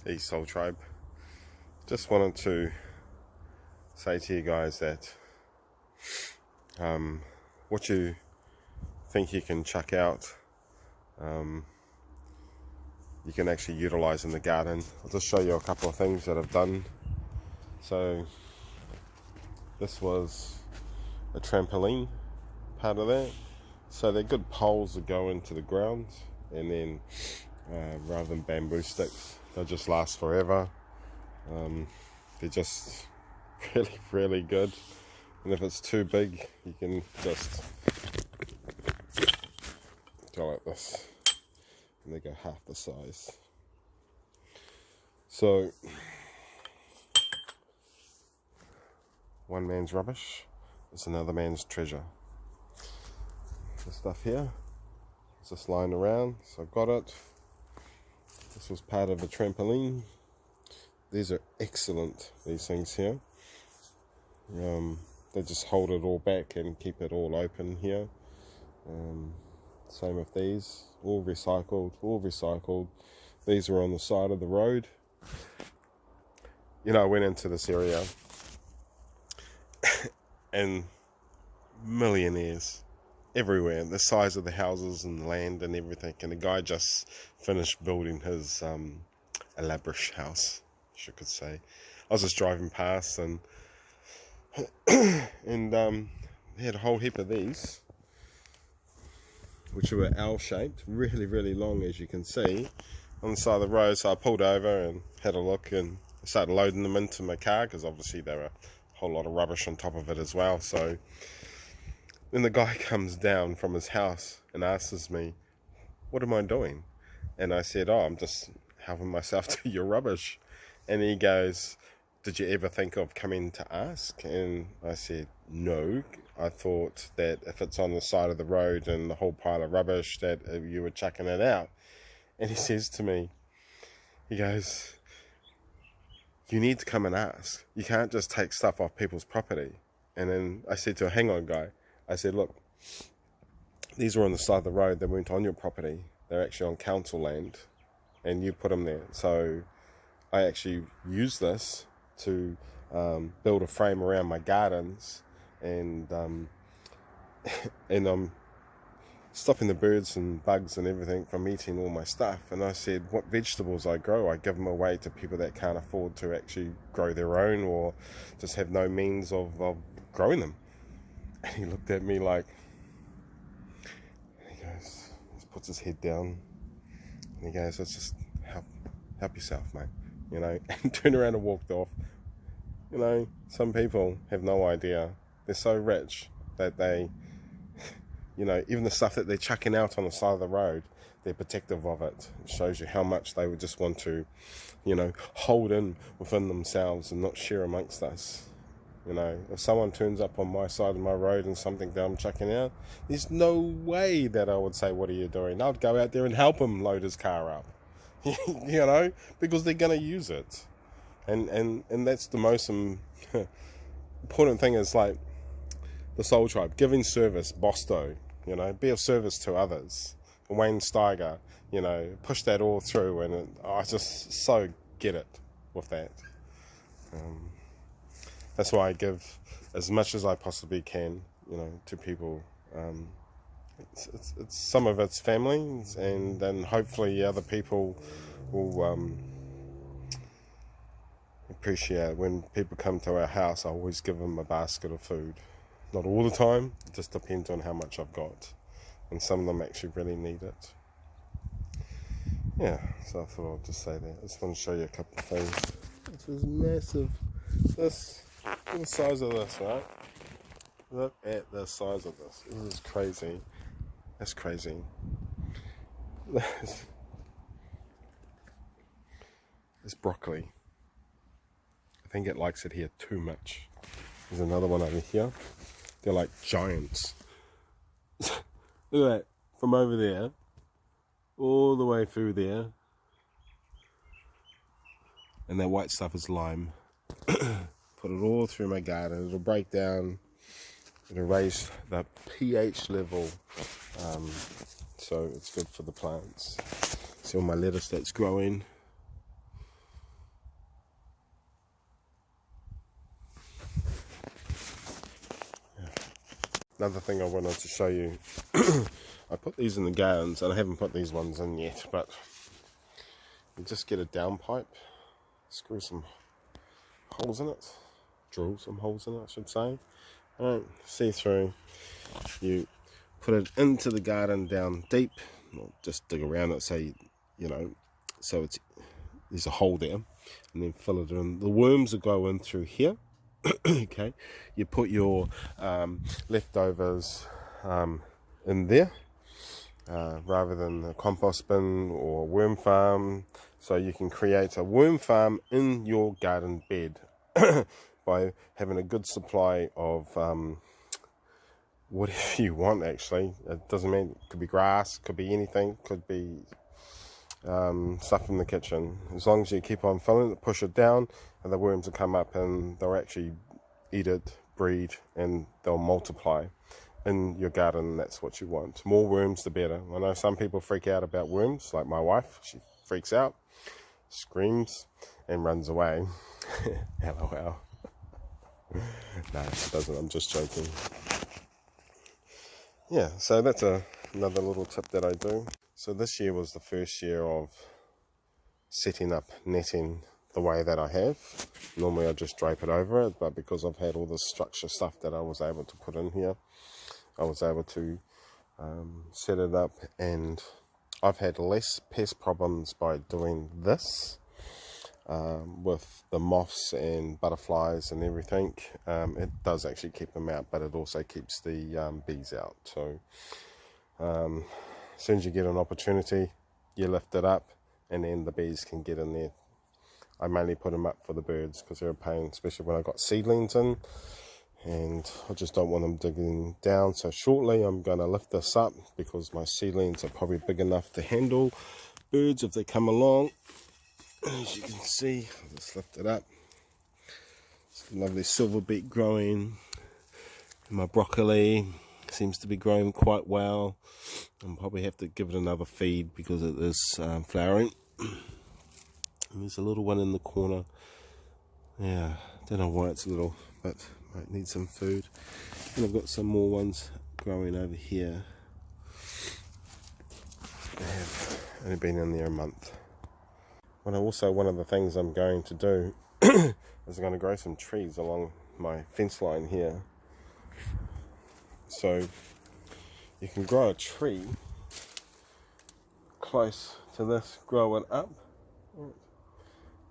East Soul Tribe. Just wanted to say to you guys that what you think you can chuck out, you can actually utilize in the garden. I'll just show you a couple of things that I've done. So this was a trampoline, part of that. So they're good poles that go into the ground, and then rather than bamboo sticks, they'll just last forever. They're just really good, and if it's too big, you can just go like this, and they go half the size. So one man's rubbish is another man's treasure. The stuff here is just lying around, so I've got it. This was part of a trampoline. These are excellent, these things here. They just hold it all back and keep it all open here. Same with these, all recycled. These were on the side of the road. You know, I went into this area and millionaires everywhere, the size of the houses and land and everything, and the guy just finished building his elaborate house, you could say. I was just driving past and they had a whole heap of these, which were L-shaped, really long, as you can see, on the side of the road. So I pulled over and had a look and started loading them into my car, because obviously there were a whole lot of rubbish on top of it as well. So then the guy comes down from his house and asks me, what am I doing? And I said, oh, I'm just helping myself to your rubbish. And he goes, did you ever think of coming to ask? And I said, no. I thought that if it's on the side of the road and the whole pile of rubbish, that you were chucking it out. And he says to me, he goes, you need to come and ask. You can't just take stuff off people's property. And then I said to him, hang on, guy. I said, look, these were on the side of the road. They weren't on your property. They're actually on council land, and you put them there. So I actually use this to build a frame around my gardens, and I'm stopping the birds and bugs and everything from eating all my stuff. And I said, what vegetables I grow, I give them away to people that can't afford to actually grow their own, or just have no means of growing them. And he looked at me like, he goes, he puts his head down, and he goes, let's just help yourself, mate, you know, and turned around and walked off. You know, some people have no idea. They're so rich that they, you know, even the stuff that they're chucking out on the side of the road, they're protective of it. It shows you how much they would just want to, you know, hold in within themselves and not share amongst us. You know, if someone turns up on my side of my road and something that I'm chucking out, there's no way that I would say, what are you doing? I'd go out there and help him load his car up, you know, because they're going to use it. And that's the most important thing, is like the Soul Tribe, giving service, Bosto, you know, be of service to others. Wayne Steiger, you know, push that all through, and I just so get it with that. That's why I give as much as I possibly can, you know, to people. It's some of it's family, and then hopefully other people will appreciate when people come to our house. I always give them a basket of food. Not all the time, it just depends on how much I've got. And some of them actually really need it. Yeah, so I thought I'd just say that. I just want to show you a couple of things. This is massive. Look at the size of this, right? Look at the size of this. This is crazy. That's crazy. This broccoli, I think it likes it here too much. There's another one over here. They're like giants. Look at that. From over there, all the way through there. And that white stuff is lime. Put it all through my garden. It'll break down. It'll raise the pH level. So it's good for the plants. See all my lettuce that's growing. Another thing I wanted to show you, I put these in the gardens, and I haven't put these ones in yet, but you just get a downpipe, screw some holes in it, drill some holes in it, I should say. See through. You put it into the garden down deep, or just dig around it, so you know, so there's a hole there, and then fill it in. The worms will go in through here. Okay, you put your leftovers in there, rather than a compost bin or worm farm. So you can create a worm farm in your garden bed by having a good supply of whatever you want. Actually, it doesn't mean, it could be grass, could be anything, could be stuff in the kitchen. As long as you keep on filling it, push it down, and the worms will come up and they'll actually eat it, breed, and they'll multiply in your garden. That's what you want. More worms, the better. I know some people freak out about worms, like my wife. She freaks out, screams, and runs away. LOL. No, she doesn't. I'm just joking. Yeah, so that's another little tip that I do. So this year was the first year of setting up netting the way that I have. Normally I just drape it over it, but because I've had all this structure stuff that I was able to put in here, I was able to set it up, and I've had less pest problems by doing this. With the moths and butterflies and everything, it does actually keep them out, but it also keeps the bees out. So as soon as you get an opportunity, you lift it up, and then the bees can get in there. I mainly put them up for the birds because they're a pain, especially when I got seedlings in, and I just don't want them digging down. So shortly I'm going to lift this up because my seedlings are probably big enough to handle birds if they come along. As you can see, I'll just lift it up. It's a lovely silver beet growing. My broccoli seems to be growing quite well. I'll probably have to give it another feed because it is flowering. And there's a little one in the corner. Yeah, don't know why it's little, but might need some food. And I've got some more ones growing over here. They have only been in there a month. But also, one of the things I'm going to do is I'm going to grow some trees along my fence line here. So you can grow a tree close to this, grow it up,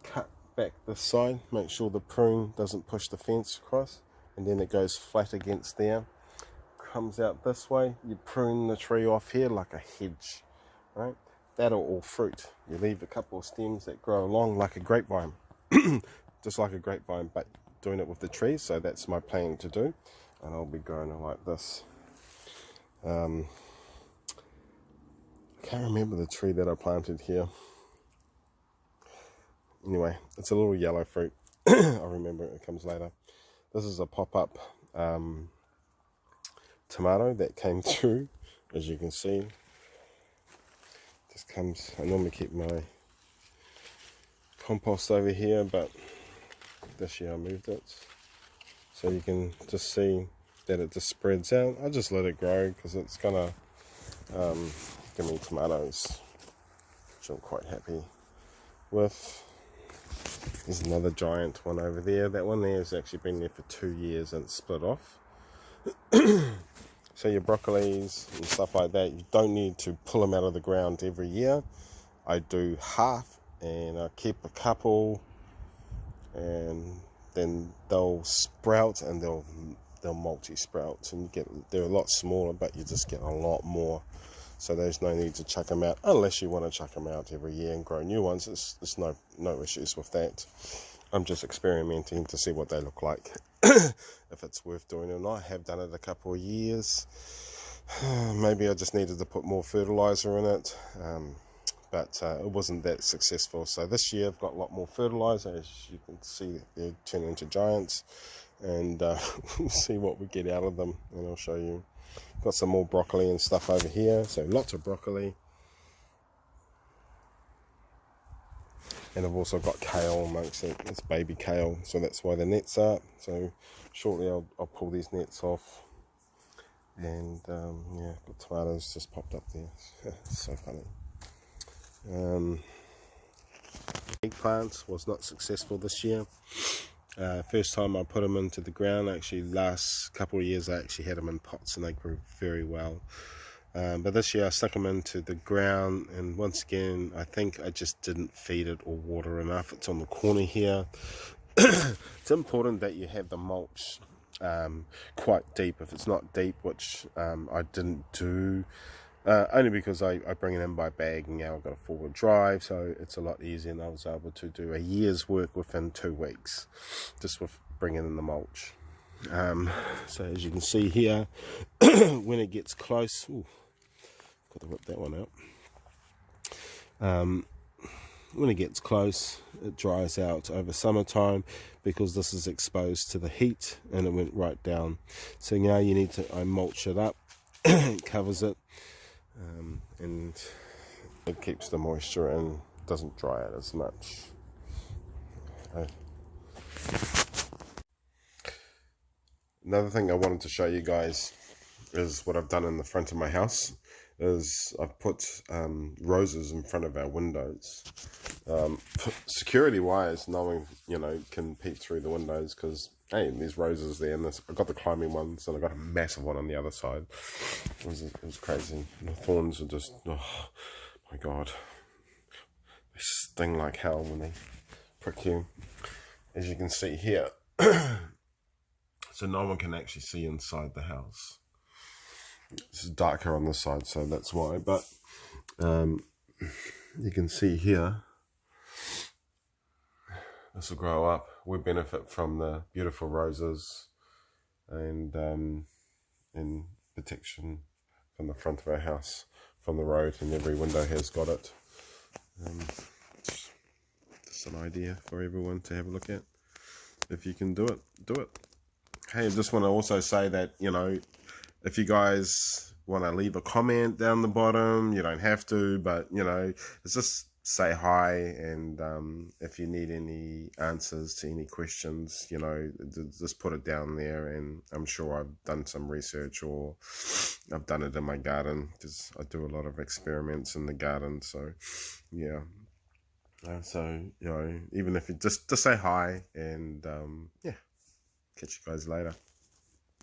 cut back this side, make sure the prune doesn't push the fence across, and then it goes flat against there, comes out this way. You prune the tree off here like a hedge, right? That'll all fruit. You leave a couple of stems that grow along like a grapevine, just like a grapevine, but doing it with the trees. So that's my plan to do, and I'll be growing it like this. I can't remember the tree that I planted here. Anyway, it's a little yellow fruit. I remember it comes later. This is a pop-up tomato that came through, as you can see. Just comes. I normally keep my compost over here, but this year I moved it, so you can just see that it just spreads out. I just let it grow because it's gonna give me tomatoes, which I'm quite happy with. There's another giant one over there. That one there has actually been there for 2 years and it's split off. So your broccolis and stuff like that, you don't need to pull them out of the ground every year. I do half, and I keep a couple, and then they'll sprout, and they'll multi-sprout, and they're a lot smaller, but you just get a lot more. So there's no need to chuck them out unless you want to chuck them out every year and grow new ones. There's no issues with that. I'm just experimenting to see what they look like, if it's worth doing or not. I have done it a couple of years. Maybe I just needed to put more fertilizer in it, but it wasn't that successful. So this year I've got a lot more fertilizer. As you can see, they're turning into giants, and we'll see what we get out of them, and I'll show you. Got some more broccoli and stuff over here, so lots of broccoli. And I've also got kale amongst it. It's baby kale, so that's why the net's up. So shortly I'll pull these nets off And yeah, the tomatoes just popped up there. So funny. Eggplants was not successful this year. First time I put them into the ground, actually last couple of years I actually had them in pots and they grew very well. But this year I stuck them into the ground, and once again I think I just didn't feed it or water enough. It's on the corner here. It's important that you have the mulch quite deep. If it's not deep, which I didn't do, only because I bring it in by bag, and now I've got a 4-wheel drive, so it's a lot easier, and I was able to do a year's work within 2 weeks just with bringing in the mulch. So as you can see here, when it gets close, got to whip that one out. When it gets close, it dries out over summertime because this is exposed to the heat and it went right down. So now you need to, I mulch it up, it covers it, and it keeps the moisture and doesn't dry out as much. Another thing I wanted to show you guys is what I've done in the front of my house. Is I've put roses in front of our windows. Security wise, no one can peep through the windows, because hey, there's roses there, and I've got the climbing ones, and I've got a massive one on the other side. It was crazy. And the thorns are just, oh my god, they sting like hell when they prick you, as you can see here. So no one can actually see inside the house. This is darker on this side, so that's why. But you can see here, this will grow up. We benefit from the beautiful roses and protection from the front of our house, from the road, and every window has got it. Just an idea for everyone to have a look at. If you can do it, do it. Hey, I just want to also say that, if you guys want to leave a comment down the bottom, you don't have to, but it's just say hi, and if you need any answers to any questions, just put it down there, and I'm sure I've done some research, or I've done it in my garden, because I do a lot of experiments in the garden. So yeah, so even if you just say hi, and yeah, catch you guys later.